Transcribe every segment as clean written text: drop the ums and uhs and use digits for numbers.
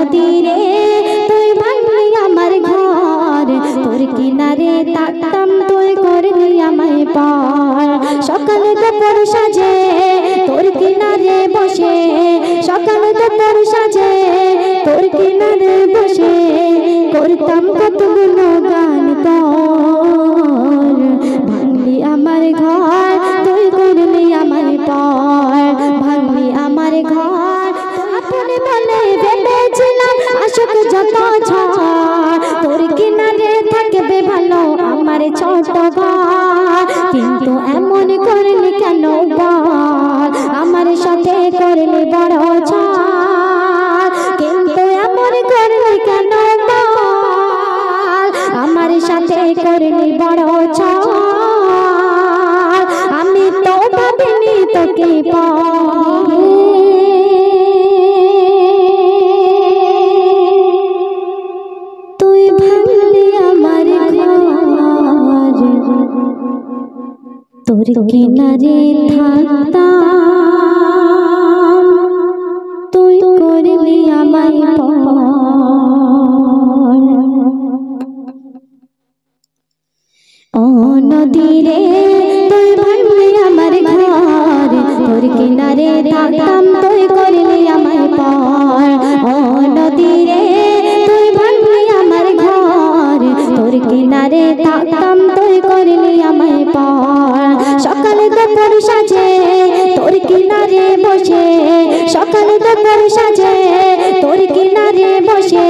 নদীরে তুই ভাঙলি আমার ঘর, তোর কিনারে থাকতাম তুই করলি আমায় পার। সকাল দুপুর সাজে তোর কিনারে বসে, সকাল দুপুর সাজে তোর কিনারে বসে করতাম কতগুলো গান তোর। ভাঙলি আমার ঘর তুই করলি আমায় পার, ভাঙলি আমার ঘর। আপনি বলে ভেবেছিলাম আশক যত ঝড়, তোর কিনারে থাকবে ভালো আমার ছোট ঘর। কিন্তু এমন করলি কেন বল, আমার সাথে করলি বড় ঝড়। কিন্তু এমন করলি কেন বল, আমার সাথে করলি বড় ঝড়। আমি তো ভাবিনি তোকে পাবো, তুই ভাঙলি আমার ঘর, তোর কিনারে থাকতাম তুই করলি আমায় পার। ও নদীরে তুই ভাঙলি আমার ঘর, তোর কিনারে থাকতাম তুই করলি আমায় পার। ও নদীরে তুই ভাঙলি আমার ঘর, তোর কিনারে থাকতাম তুই করলি আমায় পার। সকাল দুপুর সাজে তোর কিনারে বসে, সকাল দুপুর সাজে তোর কিনারে বসে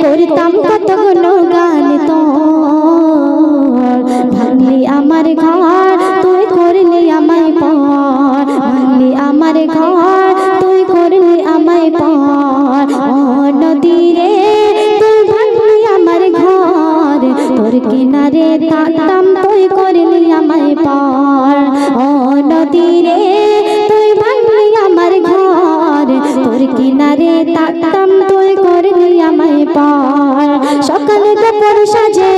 করতাম কতগুলো গান তোর। ভাঙলি আমার ঘর তুই করলি আমায় পার, ভাঙলি আমার ঘর তুই করলি আমায় পার। ও নদীরে তুই ভাঙলি আমার ঘর, তোর কিনারে থাকতাম তুই করলি আমায় পার। ও নদীরে তুই ভাঙলি আমার ঘর, তোর কিনারে থাকতাম তুই করলি আমায় পার। সকাল দুপুর সাজে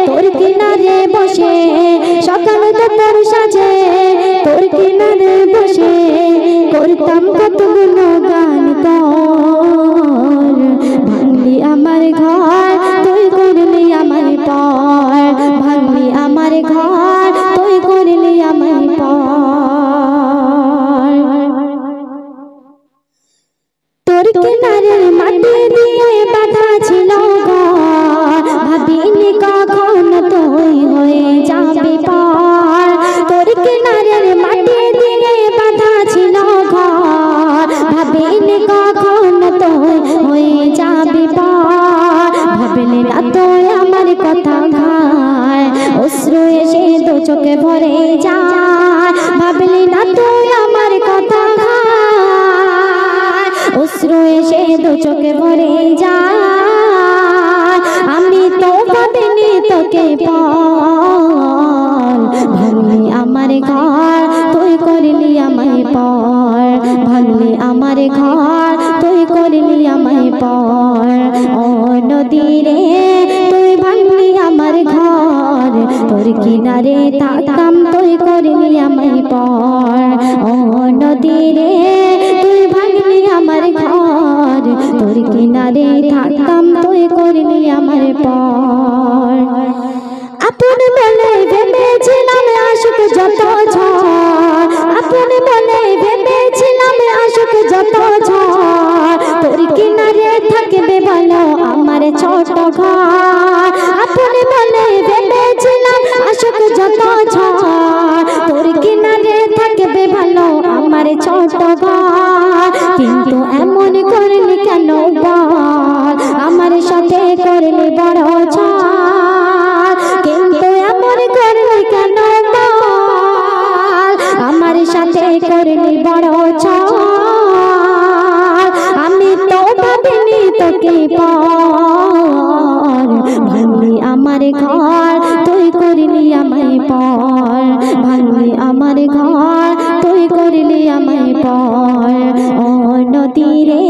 তোর কিনারে বসে, সকাল দুপুর সাজে তোর কিনারে বসে করতাম কতগুলো গান তোর। ভাঙলি আমার ঘর তুই করলি আমায় পার, ভাঙলি আমার ঘর তুই করলি আমায় পার। তোর কিনারের মাটি দিয়ে বাঁধা ছিল ঘর, ভাবিনি কখন তুই হয়ে যাবি পার। তোর কিনারের মাটি দিয়ে বাঁধা ছিল ঘর, ভাবিনি কখন তুই হয়ে যাবি পার। ভাবলি না তুই আমার কথা ঘায়, অশ্রু এসে দু চোখে ভরে যায়। ভাবলি না তুই আমার কথা ঘায়, অশ্রু এসে দু চোখে ভরে যায়। আমি তো ভাবিনি তোকে পার। ভাঙলি আমার ঘর তুই করলি আমায় পার, ভাঙলি আমার ঘর তুই করলি আমায় পার। ও নদীরে তুই ভাঙলি আমার ঘর, তোর কিনারে থাকতাম তুই করলি আমায় পার। ও নদীরে তুই ভাঙলি আমার ঘর, তোর কিনারে থাকতাম তুই করলি আমার পার। আপন বলে ভেবেছিলাম আশক যত ঝড়, আপন বলে ভেবেছিলাম আশক যত ঝড়, তোর কিনারে থাকবে ভালো আমার ছোট ঘর। আপন বলে ভেবেছিলাম আশক যত ঝড়, তোর কিনারে থাকবে ভালো আমার ছোট ঘর। কিন্তু এমন করলি কেন বল, আমার সাথে করলি বড় ঝড়। কিন্তু এমন করলি কেন বল, আমার সাথে করলি বড় ঝড়। আমি তো ভাবিনি তোকে পার। ভাঙলি আমার ঘর তুই করলি আমায় পার, ভাঙলি আমার ঘর তুই করলি আমায় পার। ও নদীরে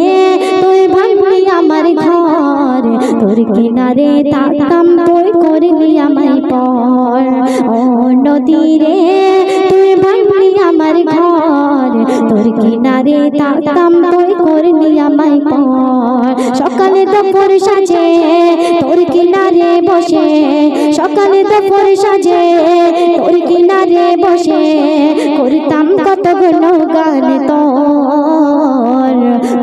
তুই ভাঙলি আমার ঘর, তোর কিনারে থাকতাম তুই করলি আমায় পার। ও নদীরে তুই ভাঙলি আমার ঘর, তোর কিনারে থাকতাম তুই করলি আমায় পার। দুপুর সাজে তোর কিনারে বসে, সকালে দুপুর সাজে তোর কিনারে বসে করতাম কত গুণগান তোর।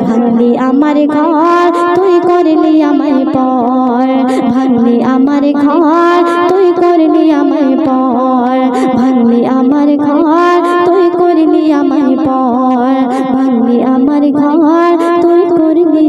ভাঙলি আমার ঘর তুই করলি আমায় পর, ভাঙলি আমার ঘর তুই করলি আমায় পর, ভাঙলি আমার ঘর তুই করলি আমায় পর, ভাঙলি আমার ঘর তুই করলি